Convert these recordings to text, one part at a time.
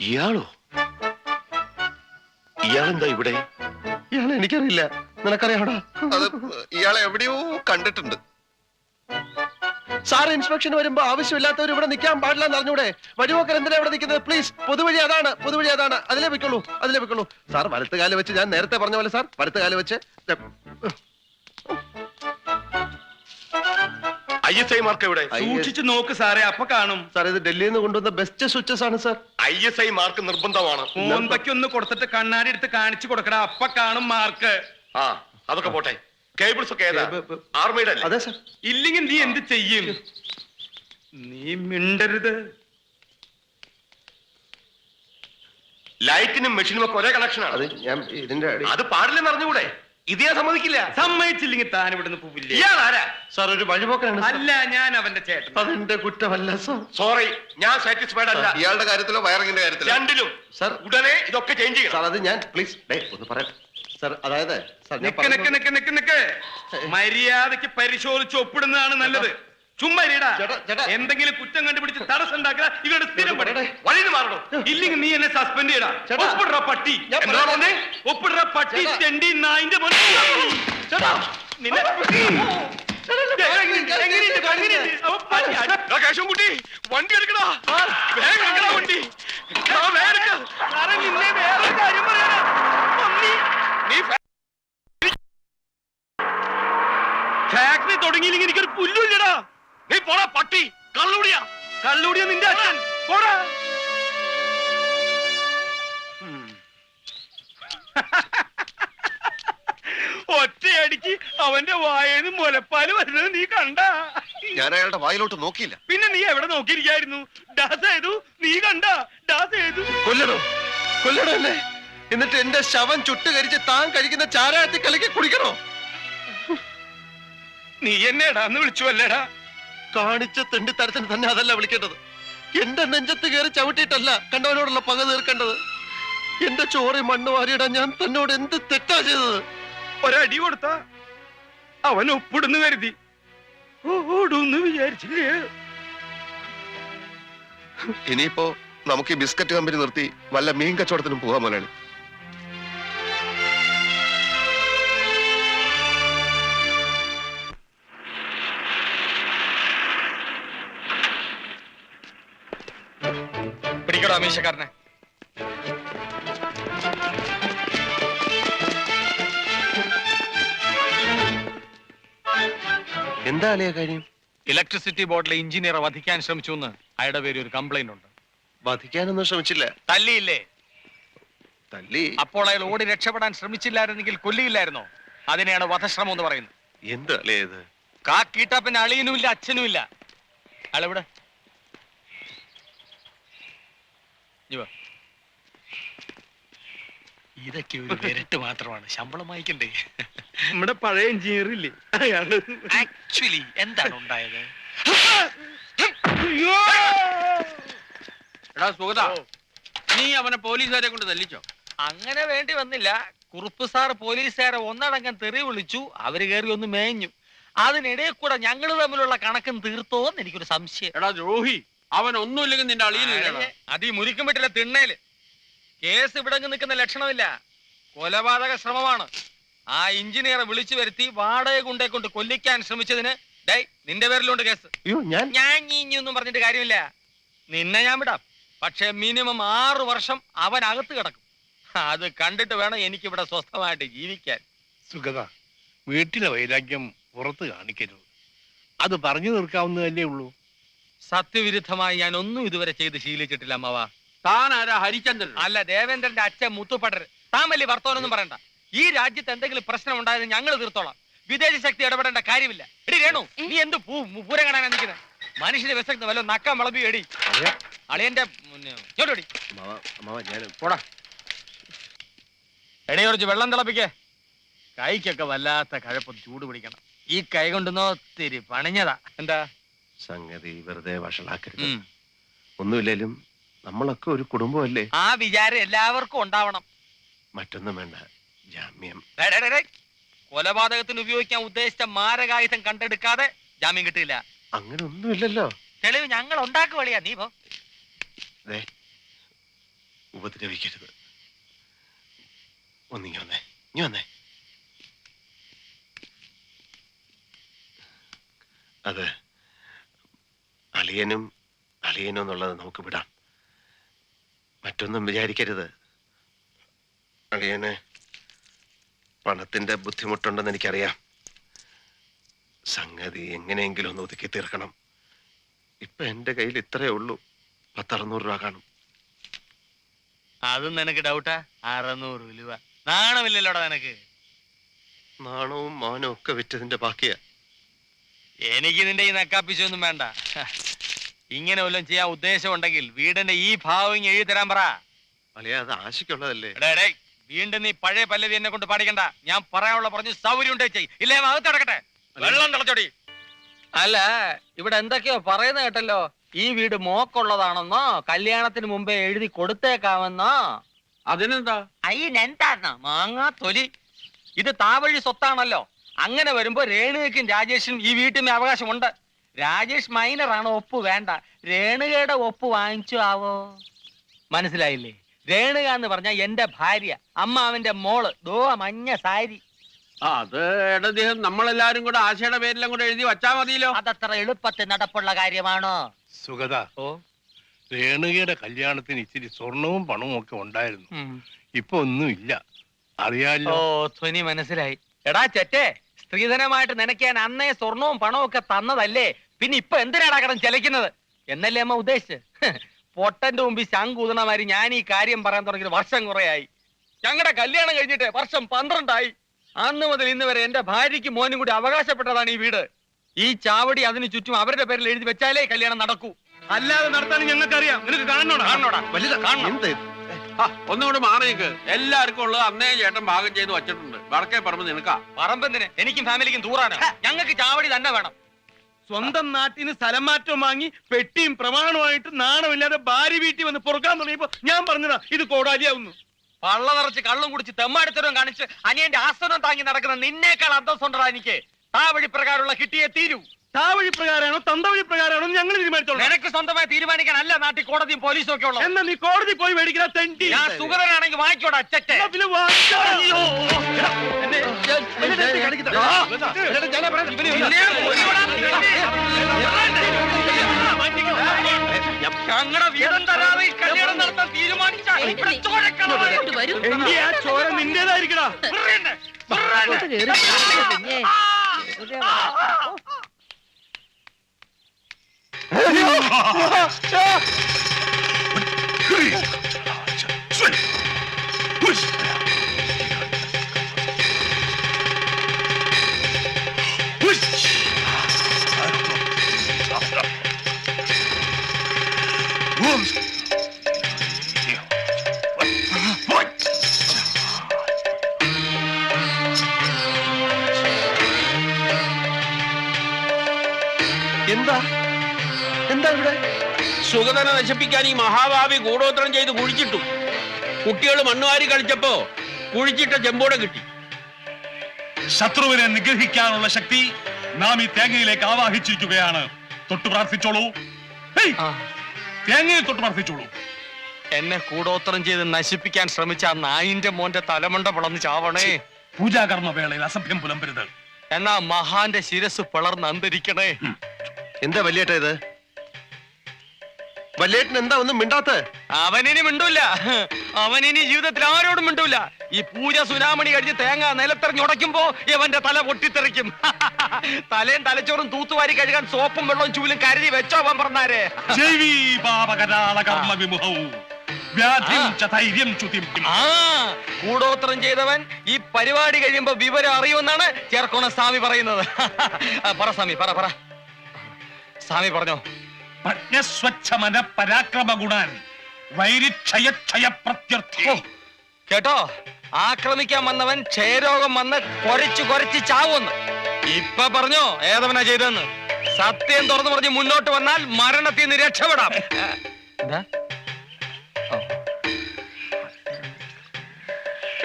ഇയാളോ? ഇയാളെന്താ ഇവിടെ? ഇയാളെ എനിക്കറിയില്ല, നിനക്കറിയാടാ? അത് ഇയാളെ എവിടെയോ കണ്ടിട്ടുണ്ട്. സാർ ഇൻസ്പെക്ഷൻ വരുമ്പോ ആവശ്യമില്ലാത്തവർ ഇവിടെ നിൽക്കാൻ പാടില്ല എന്ന് അറിഞ്ഞൂടെ? വഴിപോക്കർ എന്തിനാ ഇവിടെ നിൽക്കുന്നത്? പ്ലീസ്, പൊതുവഴി അതാണ്, പൊതുവഴി അതാണ്, അതിലേ വെക്കുള്ളൂ, അതിലേ വെക്കുള്ളൂ. സാർ വലത്തുകാല് വെച്ച്, ഞാൻ നേരത്തെ പറഞ്ഞ പോലെ സാർ വലത്തുകാല് വെച്ച്. ISI മാർക്ക് എവിടെ? സൂക്ഷിച്ചു നോക്ക് സാറേ, അപ്പൊ കാണും. സാർ ഇത് ഡൽഹിയിൽ നിന്ന് കൊണ്ടുവന്ന ബെസ്റ്റ് സ്വിച്ചസ് ആണ് സാർ. ISI മാർക്ക് നിർബന്ധമാണ്. മോന്തയ്ക്ക് ഒന്ന് കൊടുത്തിട്ട് കണ്ണാടി എടുത്ത് കാണിച്ചു കൊടുക്കടാ, അപ്പൊ കാണും മാർക്ക്. ആ, അതൊക്കെ പോട്ടെ. കേബിൾസ് ഒക്കെ ഏതാ? ആർമിയുടെ അല്ലേ? അതെ സാർ. ഇല്ലെങ്കിൽ നീ എന്ത് ചെയ്യും? നീ മിണ്ടരുത്. ലൈറ്റിനും മെഷീനും ഒക്കെ ഒരേ കണക്ഷനാണ്. അത് ഞാൻ ഇതിന്റെ അത് പാടില്ലെന്ന് അറിഞ്ഞുകൂടെ? ഇത് ഞാൻ സമ്മതിക്കില്ല. സമ്മതിച്ചില്ലെങ്കിൽ താൻ ഇവിടുന്ന് പോവില്ലേ? ഇയാൾ ആരാ? സാർ ഒരു വഴിപോക്കനാണ്. അല്ല, ഞാൻ അവന്റെ ചേട്ടൻ. അതെന്റെ കുറ്റമല്ല സാർ. സോറി, ഞാൻ സാറ്റിസ്ഫൈഡ് അല്ല. ഇയാളുടെ കാര്യത്തിലോ വയറിങ്ങിന്റെ കാര്യത്തിലോ? രണ്ടിലും. സാർ ഉടനെ ഇതൊക്കെ ചേഞ്ച് ചെയ്യണം. സാർ അത് ഞാൻ പ്ലീസ് ഒന്ന് പറയാം സാർ. അതായത് സാർ ഞാൻ നിക്ക് നിക്ക് നിക്ക് നിക്ക് നിക്ക്. മര്യാദക്ക് പരിശോധിച്ച് ഒപ്പിടുന്നതാണ് നല്ലത്. ചുമ്മാ ഇരിടാ. ചേട്ടാ. എന്തെങ്കിലും കുറ്റം കണ്ടുപിടിച്ച് തടസ്സം ഉണ്ടാക്കുക ഇവരുടെ സ്ഥിരം പണി. വഴിന്ന് മാറണോ? ഇല്ലെങ്കിൽ നീ എന്നെ സസ്പെൻഡ് ചെയ്യടാ. ചേട്ടാ. ഒപ്പിടുற പട്ടി. ഞാൻ എന്താ പറഞ്ഞേ? ഒപ്പിടുற പട്ടി, ചേട്ടാ. തെണ്ടി നായിന്റെ മോനെ. ചേട്ടാ. നിന്നെ എങ്ങനെയുണ്ട്? അവൻ പട്ടി. കേശവൻകുട്ടി, വണ്ടി എടുക്കടാ. വേഗം എടുക്കടാ വണ്ടി. വേഗം എടുക്ക. സാറേ, നിന്നെ വേറൊരു കാര്യം പറയാനാ. പന്നി. നീ ഫാക്ടറി തുടങ്ങിയില്ലെങ്കിൽ എനിക്കൊരു പുല്ലുമില്ലടാ. നീ പോടാ പട്ടി. കള്ളുടിയാ. കള്ളുടിയ നിന്റെ അച്ഛൻ. പോടാ. ഒറ്റയടിക്ക് അവന്റെ വായേന്ന് മുലപ്പാല് വരുന്നത് നീ കണ്ട? ഞാൻ അയാളുടെ വായിലോട്ട് നോക്കിയില്ല. പിന്നെ നീ എവിടെ നോക്കിയിരിക്കായിരുന്നു? ഡാസ് ചെയ്തു. നീ കണ്ട? ഡാസ് ചെയ്തു. കൊല്ലണോ? കൊല്ലണോ എന്നെ? എന്നിട്ട് എന്റെ ശവം ചുട്ടുകരിച്ച് താൻ കഴിക്കുന്ന ചാരായത്തിൽ കലക്കി കുടിക്കണോ? നീ എന്നെടാ എന്ന് വിളിച്ചു അല്ലേടാ? കാണിച്ച തെണ്ടിത്തരത്തിന് തന്നെ അതല്ല വിളിക്കേണ്ടത്. എന്റെ നെഞ്ചത്ത് കയറി ചവിട്ടിയിട്ടല്ല കണ്ടവനോടുള്ള പക തീർക്കേണ്ടത്. എന്റെ ചോറി മണ്ണ് വാരിയിടാൻ ഞാൻ തന്നോട് എന്ത് തെറ്റാ ചെയ്തത്? ഒരടി കൊടുത്ത അവൻ ഒപ്പിടുന്നു കരുതി ഓടൂന്ന് വിചാരിച്ചില്ലേ? ഇനിയിപ്പോ നമുക്ക് ഈ ബിസ്ക്കറ്റ് കമ്പനി നിർത്തി വല്ല മീൻ കച്ചവടത്തിനും പോകാൻ മുതലാളി. പിടിക്കടോ അമീശക്കാരനെ. എന്താ അളിയ കാര്യം? ഇലക്ട്രിസിറ്റി ബോർഡിലെ എഞ്ചിനീയറെ വധിക്കാൻ ശ്രമിച്ചു എന്ന് അയാളുടെ പേര് ഒരു കംപ്ലൈന്റ് ഉണ്ട്. വധിക്കാനൊന്നും ശ്രമിച്ചില്ല. തല്ലിയില്ലേ? തല്ലി. അപ്പോൾ അയാൾ ഓടി രക്ഷപ്പെടാൻ ശ്രമിച്ചില്ലായിരുന്നെങ്കിൽ കൊല്ലിയില്ലായിരുന്നോ? അതിനെയാണ് വധശ്രമം എന്ന് പറയുന്നത്. എന്ത് അളിയ ഇത്? കാക്കീട്ടാ പിന്നെ അളിയനും ഇല്ല അച്ഛനും ഇല്ല. അയാളെവിടെ? ഇതൊക്കെ ഒരു വിരട്ട് മാത്രമാണ്, ശമ്പളം വായിക്കണ്ടേ? നമ്മുടെ പഴയ എഞ്ചിനീയർ ഇല്ലേ അയാള്? ആക്ച്വലി എന്താണ് ഉണ്ടായത്? എടാ സുഗത, നീ അവനെ പോലീസുകാരെ കൊണ്ട് തല്ലിച്ചോ? അങ്ങനെ വേണ്ടി വന്നില്ല. കുറുപ്പ് സാർ പോലീസുകാരെ ഒന്നടങ്കം തെറി വിളിച്ചു. അവര് കയറി ഒന്ന് മേഞ്ഞു. അതിനിടയിൽ കൂടെ ഞങ്ങൾ തമ്മിലുള്ള കണക്കും തീർത്തോന്ന് എനിക്കൊരു സംശയം. എടാ ദ്രോഹി, അവൻ ഒന്നുമില്ലെങ്കിൽ നിന്റെ അളിയനില്ല. അത് ഈ മുരിക്കും പറ്റില്ല തിണ്ണേല്. കേസ് ഇവിടെ നിൽക്കുന്ന ലക്ഷണമില്ല. കൊലപാതക ശ്രമമാണ്. ആ എഞ്ചിനീയറെ വിളിച്ചു വരുത്തി വാടക കൊണ്ടേ കൊണ്ട് കൊല്ലിക്കാൻ ശ്രമിച്ചതിന് നിന്റെ പേരിലുണ്ട് കേസ്. ഞാൻ ഇനിയൊന്നും പറഞ്ഞിട്ട് കാര്യമില്ല. നിന്നെ ഞാൻ വിടാം. പക്ഷെ മിനിമം 6 വർഷം അവൻ അകത്ത് കിടക്കും. അത് കണ്ടിട്ട് വേണം എനിക്കിവിടെ സ്വസ്ഥമായിട്ട് ജീവിക്കാൻ. സുഗത, വീട്ടിലെ വൈരാഗ്യം പുറത്ത് കാണിക്കരുത്. അത് പറഞ്ഞു തീർക്കാവുന്നതല്ലേ ഉള്ളൂ. സത്യവിരുദ്ധമായി ഞാൻ ഒന്നും ഇതുവരെ ചെയ്ത് ശീലിച്ചിട്ടില്ല അമ്മവ. താൻ ആരാ? ഹരിചന്ദ്രൻ അല്ല, ദേവേന്ദ്രന്റെ അച്ഛൻ മുത്തുപടർ. താൻ വലിയ വർത്തമാനൊന്നും പറയണ്ട. ഈ രാജ്യത്ത് എന്തെങ്കിലും പ്രശ്നം ഉണ്ടായത് ഞങ്ങൾ തീർത്തോളാം. വിദേശ ശക്തി ഇടപെടേണ്ട കാര്യമില്ല. എടി രേണു, നീ എന്ത് പൂരം കാണാനാ നിൽക്കുന്നത്? മനുഷ്യനെ വിശക്കുന്ന വല്ല നക്കം വിളമ്പി എടി. അളിയന്റെ പോടാ. എടി കുറച്ച് വെള്ളം തിളപ്പിക്കേ. കൈക്കൊക്കെ വല്ലാത്ത കഴപ്പം, ചൂട് പിടിക്കണം. ഈ കൈ കൊണ്ടുവന്നോ ഒത്തിരി പണിഞ്ഞതാ. എന്താ സംഗതി? വെറുതെ വഷളാക്കരുത്. ഒന്നുമില്ലേലും നമ്മളൊക്കെ ഒരു കുടുംബമല്ലേ? ആ വിചാരം എല്ലാവർക്കും ഉണ്ടാവണം. മറ്റൊന്നും വേണ്ട, ജാമ്യം. കൊലപാതകത്തിന് ഉപയോഗിക്കാൻ ഉദ്ദേശിച്ച മാരകായുധം കണ്ടെടുക്കാതെ ജാമ്യം കിട്ടില്ല. അങ്ങനെ ഒന്നുമില്ലല്ലോ. തെളിവ് ഞങ്ങൾ ഉണ്ടാക്കുവളിയാ, നീ പോ. ദേ, ഉപദ്രവിക്കരുത്. ഒന്നിങ്ങി വന്നേ, ഇനി വന്നേ. അത് അളിയനും എന്നുള്ളത് നമുക്ക് വിടാം. മറ്റൊന്നും വിചാരിക്കരുത്. അളിയന് പണത്തിന്റെ ബുദ്ധിമുട്ടുണ്ടെന്ന് എനിക്കറിയാം. സംഗതി എങ്ങനെയെങ്കിലും ഒന്ന് ഒതുക്കി തീർക്കണം. ഇപ്പൊ എന്റെ കയ്യിൽ ഇത്രയേ ഉള്ളൂ. 600 രൂപ കാണും. അതും നിനക്ക് ഡൗട്ടാ? 600 രൂപ നാണമില്ലല്ലോടാ നിനക്ക്? നാണവും മാനവും ഒക്കെ വിറ്റതിന്റെ ബാക്കിയാ. എനിക്ക് നിന്റെ ഈ നക്കാപ്പിച്ചൊന്നും വേണ്ട. ഇങ്ങനെ വല്ലതും ചെയ്യാൻ ഉദ്ദേശം ഉണ്ടെങ്കിൽ വീടിന്റെ ഈ ഭാവം എഴുതി തരാൻ പറ. അളിയ, അത് ആശയ്ക്കുള്ളതല്ലേ? വീണ്ടും നീ പഴയ പല്ലവി എന്നെ കൊണ്ട് പാടിക്കണ്ട. ഞാൻ പറയാനുള്ള പറഞ്ഞു സൗകര്യം ഉണ്ടേ ചെയ്, ഇല്ലേ അകത്ത് കിടക്കട്ടെ. വെള്ളം തിളച്ചോടി. അല്ല, ഇവിടെ എന്തൊക്കെയോ പറയുന്ന കേട്ടല്ലോ. ഈ വീട് മോക്കുള്ളതാണെന്നോ കല്യാണത്തിന് മുമ്പേ എഴുതി കൊടുത്തേക്കാമെന്നോ. അതിനെന്താ? അയ്യെന്താ മാങ്ങാ തൊലി. ഇത് താവഴി സ്വത്താണല്ലോ. അങ്ങനെ വരുമ്പോ രേണുകയ്ക്കും രാജേഷിനും ഈ വീട്ടിന് അവകാശമുണ്ട്. രാജേഷ് മൈനറാണ്, ഒപ്പ് വേണ്ട. രേണുകയുടെ ഒപ്പ് വാങ്ങിച്ചു ആവോ? മനസ്സിലായില്ലേ? രേണുക എന്ന് പറഞ്ഞ എന്റെ ഭാര്യ, അമ്മാവന്റെ മോള്. ദോ മഞ്ഞ സാരി. അത് ഇടദ്ദേഹം നമ്മളെല്ലാരും കൂടെ ആശയുടെ പേരിലും കൂടെ എഴുതി വച്ചാ മതിയല്ലോ. അതത്ര എളുപ്പത്തിൽ നടപ്പുള്ള കാര്യമാണോ? സുഗത, ഓ, രേണുകയുടെ കല്യാണത്തിന് ഇച്ചിരി സ്വർണവും പണവും ഒക്കെ ഉണ്ടായിരുന്നു. ഇപ്പൊ ഒന്നുമില്ല, അറിയാലോ. ഓ, ധ്വനി മനസ്സിലായി. എടാ ചെറ്റേ, സ്ത്രീധനമായിട്ട് നനയ്ക്കാൻ അന്നേ സ്വർണവും പണവും ഒക്കെ തന്നതല്ലേ, പിന്നെ ഇപ്പൊ എന്തിനാടാ കടം ചെലക്കുന്നത് എന്നല്ലേ അമ്മ ഉദ്ദേശിച്ച്? പൊട്ടന്റെ മുമ്പിൽ ശങ്കൂതണമാരി ഞാൻ ഈ കാര്യം പറയാൻ തുടങ്ങിയത് വർഷം കുറയായി. ഞങ്ങളുടെ കല്യാണം കഴിഞ്ഞിട്ട് വർഷം 12 ആയി. അന്ന് മുതൽ ഇന്ന് വരെ എന്റെ ഭാര്യയ്ക്ക് മോനും കൂടി അവകാശപ്പെട്ടതാണ് ഈ വീട്. ഈ ചാവടി അതിന് ചുറ്റും അവരുടെ പേരിൽ എഴുതി വെച്ചാലേ കല്യാണം നടക്കൂ. അല്ലാതെ നടത്താൻ ഞങ്ങൾക്കറിയാം. നിനക്ക് കാണണോടാ? എന്ത്? ഒന്നുകൂടെ മാറിയേക്ക്. എല്ലാവർക്കും ഉള്ളത് അന്നേ ചേട്ടൻ ഭാഗം ചെയ്ത് വച്ചിട്ടുണ്ട്. വടക്കേ പറമ്പ് നിനക്കാ. പറമ്പെന്തിന്? എനിക്കും ഫാമിലിക്കും ദൂറാണ്. ഞങ്ങൾക്ക് ചാവടി തന്നെ വേണം. സ്വന്തം നാട്ടിന് സ്ഥലം മാറ്റം വാങ്ങി പെട്ടിയും പ്രമാണമായിട്ട് നാണമില്ലാതെ ഭാര്യ വീട്ടിൽ വന്ന് പൊറുക്കാൻ തുടങ്ങിയപ്പോ ഞാൻ പറഞ്ഞതാ ഇത് കോടാലിയാവുന്നു. പള്ള നിറച്ച് കള്ളും കുടിച്ച് തെമ്മാടിത്തരവും കാണിച്ച് അനിയന്റെ ആസനം താങ്ങി നടക്കുന്ന നിന്നേക്കാൾ അന്തസ്സുണ്ടടാ എനിക്ക്. താവഴി പ്രകാരമുള്ള കിട്ടിയേ തീരൂ. താവഴി പ്രകാരമാണോ തന്തവഴി പ്രകാരമാണോ ഞങ്ങൾ തീരുമാനിച്ചോളൂ. നിനക്ക് സ്വന്തമായി തീരുമാനിക്കാനല്ല നാട്ടിൽ കോടതിയും പോലീസും ഒക്കെ ഉള്ളത്. എന്നാ നീ കോടതി പോയി മേടിക്കുന്ന തെണ്ടി. ഞാൻ സുഗതനാണെങ്കിൽ വാങ്ങിക്കോടാ അച്ചറ്റെ. ഞങ്ങളുടെ വീടും തരാതെ ഈ കല്യാണം നടത്താൻ തീരുമാനിച്ചാൽ എങ്കി ആ ചോര നിന്റേതായിരിക്കടാ. എന്താ ഇവിടെ? സുഗതനെ നശിപ്പിക്കാൻ ഈ മഹാഭാവി ഗൂഢോത്രം ചെയ്ത് കുഴിച്ചിട്ടു. കുട്ടികൾ മണ്ണുവാരി കളിച്ചപ്പോ കുഴിച്ചിട്ട ചെമ്പോടെ കിട്ടി. ശത്രുവിനെ നിഗ്രഹിക്കാനുള്ള ശക്തി നാം ഈ തേങ്ങയിലേക്ക് ആവാഹിച്ചിരിക്കുകയാണ്. തൊട്ടു പ്രാർത്ഥിച്ചോളൂ. തേങ്ങയിൽ തൊട്ട് പ്രാർത്ഥിച്ചോളൂ. എന്നെ കൂടോത്രം ചെയ്ത് നശിപ്പിക്കാൻ ശ്രമിച്ച ആ നായിന്റെ മോന്റെ തലമണ്ട പിളർന്ന് ചാവണേ. പൂജാകർമ്മ വേളയിൽ അസഭ്യം പുലമ്പരുത്. എന്നാ മഹാന്റെ ശിരസ് പിളർന്ന് അന്തരിക്കണേ. എന്താ വല്യേട്ട ഇത്? വല്യേട്ടൻ എന്താ ഒന്നും മിണ്ടാത്ത? അവനിനി മിണ്ടൂല. അവനിനി ജീവിതത്തിൽ ആരോടും മിണ്ടൂല. ഈ പൂജ സുനാമണി കഴിഞ്ഞ് തേങ്ങ നിലത്തെറിഞ്ഞുടയ്ക്കുമ്പോ ഇവന്റെ തല പൊട്ടിത്തെറിക്കും. തലയും തലച്ചോറും തൂത്തുവാരി കഴുകാൻ സോപ്പും വെള്ളവും ചൂലും കരുതി വെച്ചോ അവൻ പറഞ്ഞാരേ. ജൈവീ പാപകരാള കർമ്മ വിമുഹൗ വ്യാധിം ച ധൈര്യം ചുതിം. ആ കൂടോത്രം ചെയ്തവൻ ഈ പരിപാടി കഴിയുമ്പോ വിവരം അറിയുമെന്നാണ് ചേർക്കോണ സ്വാമി പറയുന്നത്. പറ സ്വാമി, പറ. സ്വാമി പറഞ്ഞോ. പ്രജ്ഞസ്വച്ഛമന പരാക്രമ ഗുണാൻ വൈരിക്ഷയ പ്രത്യർത്ഥി. കേട്ടോ, ആക്രമിക്കാൻ വന്നവൻ ക്ഷയരോഗം വന്ന് കൊരച്ചു ചാവുമെന്ന്. ഇപ്പൊ പറഞ്ഞോ ഏതവനാ ചെയ്തെന്ന്. സത്യം തുറന്നു പറഞ്ഞ് മുന്നോട്ട് വന്നാൽ മരണത്തിൽ നിന്ന് രക്ഷപ്പെടാം.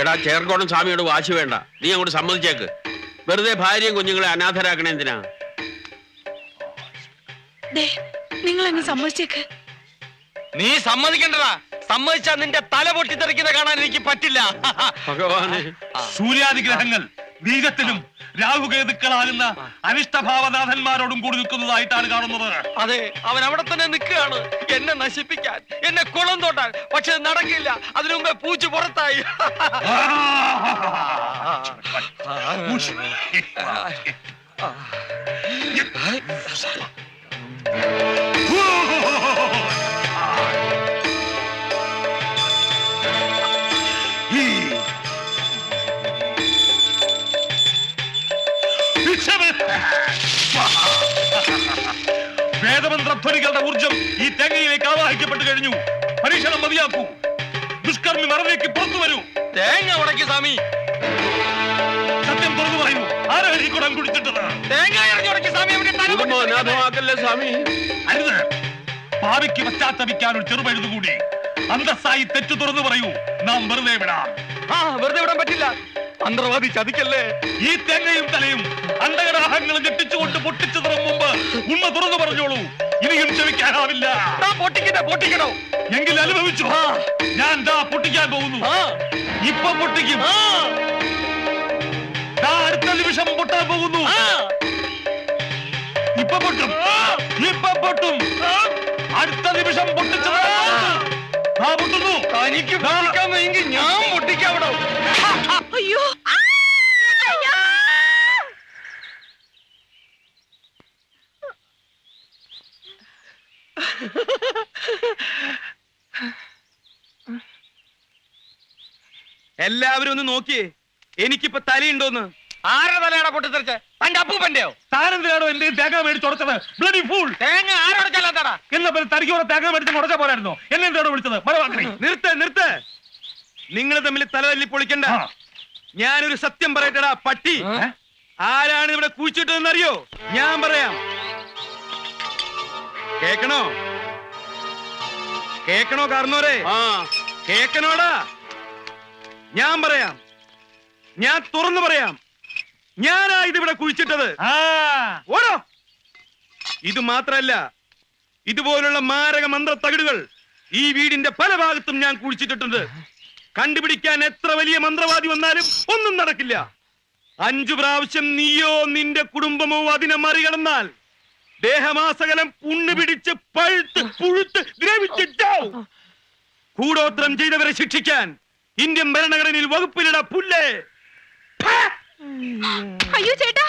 എടാ, ചേർക്കോണം സ്വാമിയോട് വാശി വേണ്ട. നീ അങ്ങോട്ട് സമ്മതിച്ചേക്ക്. വെറുതെ ഭാര്യയും കുഞ്ഞുങ്ങളെ അനാഥരാക്കണേ എന്തിനാ? നിങ്ങൾ അങ്ങ് സമ്മതിച്ചേക്ക്. നീ സമ്മതിക്കണ്ടടാ. സമ്മതിച്ചാ നിന്റെ തല പൊട്ടിത്തെറിക്കുന്ന കാണാൻ എനിക്ക് പറ്റില്ല. ഭഗവാനെ, സൂര്യാദിഗ്രഹങ്ങൾ ബീജത്തിലും രാഹുകേതുക്കളാകുന്ന അനിഷ്ടഭാവനാഥന്മാരോടും കൂടി നിൽക്കുന്നതായിട്ടാണ് കാണുന്നത്. അതെ, അവൻ അവിടെ തന്നെ നിൽക്കുകയാണ് എന്നെ നശിപ്പിക്കാൻ, എന്നെ കുളം തോട്ടാൻ. പക്ഷെ നടക്കില്ല. അതിനു മുമ്പേ പൂച്ചു പുറത്തായി. വേദമന്ത്രധ്വനികളുടെ ഊർജം ഈ തേങ്ങയിലേക്ക് ആവാഹിക്കപ്പെട്ടു കഴിഞ്ഞു. പരീക്ഷണം മതിയാക്കൂ. ദുഷ്കർമ്മി മറവിലേക്ക് പുറത്തു വരൂ. തേങ്ങ ഉടക്കി സ്വാമി. സത്യം തുറന്നു പറയൂ. ആരാണ് ഈ കുടം കുടിച്ചിട്ടത്? തേങ്ങ ഇറങ്ങി സ്വാമി. കുടുംബം അനാഥമാക്കല്ലേ സ്വാമി. അരുത്. ഭാവിക്ക് പശ്ചാത്തപിക്കാൻ ഒരു ചെറുപഴുതു കൂടി. അന്തസ്സായി തെറ്റു തുറന്നു പറയൂ. നാം വെറുതെ വിടാം. വെറുതെ വിടാൻ പറ്റില്ല. മന്ത്രവാദി ചതിക്കല്ലേ. ഈ തേങ്ങയും തലയും അണ്ടകടാഹങ്ങളും ഞെട്ടിച്ചുകൊണ്ട് പൊട്ടിച്ചതിന് മുമ്പ് ഉണ്മ തുറന്നു പറഞ്ഞോളൂ. ഇനിയും ക്ഷമിക്കാനാവില്ല. പൊട്ടിക്കണോ? എങ്കിൽ അനുഭവിച്ചു. ഞാൻ ദാ പൊട്ടിക്കാൻ പോകുന്നു. ഇപ്പൊ പൊട്ടിക്കും. ദാ അടുത്ത നിമിഷം പൊട്ടാൻ പോകുന്നു. ഇപ്പൊ പൊട്ടും. അടുത്ത നിമിഷം പൊട്ടിച്ചത് പൊട്ടുന്നു. തനിക്ക് പൊട്ടിക്കാമെങ്കിൽ ഞാൻ പൊട്ടിക്കാവിടോ. അയ്യോ, എല്ലാവരും ഒന്ന് നോക്കിയേ. എനിക്കിപ്പോ തലയുണ്ടോന്ന്. ആരുടെ തലയാണോ പൊട്ടിത്തെറിച്ച്? തന്റെ അപ്പൂപ്പന്റെയോ? താനെന്തിനാണോ എന്റെ തേങ്ങ മേടിച്ചുടച്ചത്? Bloody fool. തേങ്ങ ആരോടക്കല്ലാത്താടാ? എന്നാ പിന്നെ തനിക്ക് കുറെ തേങ്ങ മേടിച്ച് ഉടച്ച പോരായിരുന്നോ? എന്നെ എന്താണ് വിളിച്ചത്? മരവാക്കി. നിർത്ത്. നിങ്ങൾ തമ്മിൽ തലതല്ലി പൊളിക്കണ്ട. ഞാനൊരു സത്യം പറയട്ടടാ പട്ടി. ആരാണ് ഇവിടെ കുഴിച്ചിട്ടതെന്ന് അറിയോ? ഞാൻ പറയാം. കേക്കണോ കാർന്നോരെ? കേക്കണോടാ? ഞാൻ പറയാം. ഞാൻ തുറന്നു പറയാം. ഞാനാ ഇതിവിടെ കുഴിച്ചിട്ടത്. ഓടോ. ഇത് മാത്രല്ല, ഇതുപോലുള്ള മാരക മന്ത്ര തകിടുകൾ ഈ വീടിന്റെ പല ഭാഗത്തും ഞാൻ കുഴിച്ചിട്ടിട്ടുണ്ട്. കണ്ടുപിടിക്കാൻ എത്ര വലിയ മന്ത്രവാദി വന്നാലും ഒന്നും നടക്കില്ല. 5 പ്രാവശ്യം നീയോ നിന്റെ കുടുംബമോ അതിനെ മറികടന്നാൽ ദേഹമാസകലം പുണ്ണ് പിടിച്ച് പഴുത്ത് പുഴുത്ത് ദ്രവിച്ചിട്ടാവും. കൂടോത്രം ചെയ്തവരെ ശിക്ഷിക്കാൻ ഇന്ത്യൻ ഭരണഘടനയിൽ വകുപ്പിലിട പുല്ലേ. അയ്യോ ചേട്ടാ.